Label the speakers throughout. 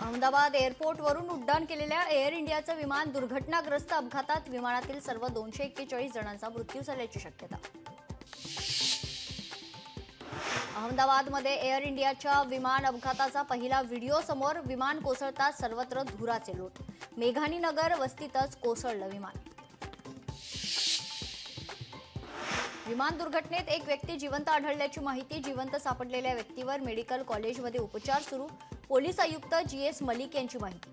Speaker 1: अहमदाबाद एअरपोर्टवरून उड्डाण केलेल्या एअर इंडियाचं विमान दुर्घटनाग्रस्त अपघातात विमानातील सर्व 241 जणांचा मृत्यू झाल्याची शक्यता। अहमदाबादमध्ये एअर इंडियाच्या विमान अपघाताचा पहिला व्हिडिओ समोर। विमान कोसळताच सर्वत्र धुराचे लोट। मेघानी नगर वस्तीतच कोसळलं विमान। विमान दुर्घटनेत एक व्यक्ती जिवंत आढळल्याची माहिती। जिवंत सापडलेल्या व्यक्तीवर मेडिकल कॉलेजमध्ये उपचार सुरू। पोलीस आयुक्त जीएस मलिक यांची माहिती।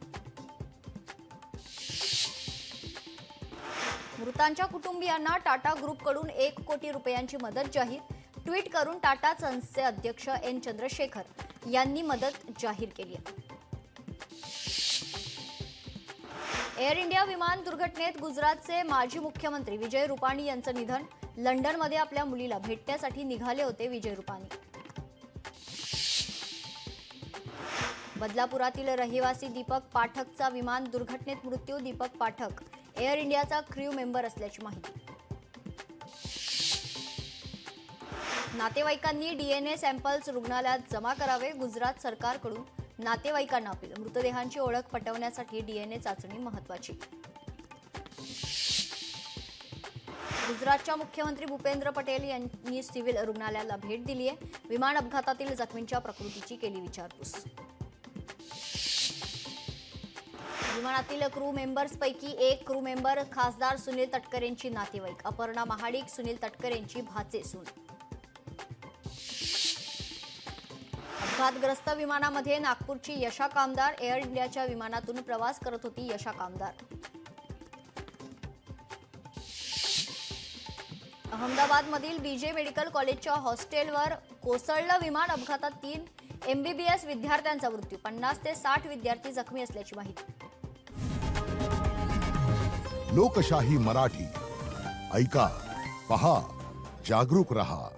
Speaker 1: मृतांच्या कुटुंबियांना टाटा ग्रुपकडून 1 कोटी रुपयांची मदत जाहीर। ट्विट करून टाटा सन्सचे अध्यक्ष एन चंद्रशेखर यांनी मदत जाहीर केली आहे। एअर इंडिया विमान दुर्घटनेत गुजरातचे माजी मुख्यमंत्री विजय रुपाणी यांचं निधन। लंडनमध्ये आपल्या मुलीला भेटण्यासाठी निघाले होते विजय रुपाणी। बदलापुरातील रहिवासी दीपक पाठकचा विमान दुर्घटनेत मृत्यू। दीपक पाठक एअर इंडियाचा क्रू मेंबर असल्याची माहिती। नातेवाईकांनी डीएनए सॅम्पल्स रुग्णालयात जमा करावे। गुजरात सरकारकडून नातेवाईकांना अपील। मृतदेहांची ओळख पटवण्यासाठी डीएनए चाचणी महत्त्वाची। गुजरातच्या मुख्यमंत्री भूपेंद्र पटेल यांनी सिव्हिल रुग्णालयाला भेट दिली आहे। विमान अपघातातील जखमींच्या प्रकृतीची केली विचारपूस। विमानातील क्रू मेंबर्सपैकी एक क्रू मेंबर खासदार सुनील तटकरेंची नातेवाईक। अपर्णा महाडिक सुनील तटकरेंची भाचे सून। अपघातग्रस्त विमानामध्ये नागपूरची यशा कामदार। एअर इंडियाच्या विमानातून प्रवास करत होती यशा कामदार। अहमदाबादमधील बीजे मेडिकल कॉलेजच्या हॉस्टेलवर कोसळलं विमान। अपघातात 3 एमबीबीएस विद्यार्थ्यांचा मृत्यू। 50 ते 60 विद्यार्थी जखमी असल्याची माहिती।
Speaker 2: लोकशाही मराठी ऐका, पहा, जागरूक रहा।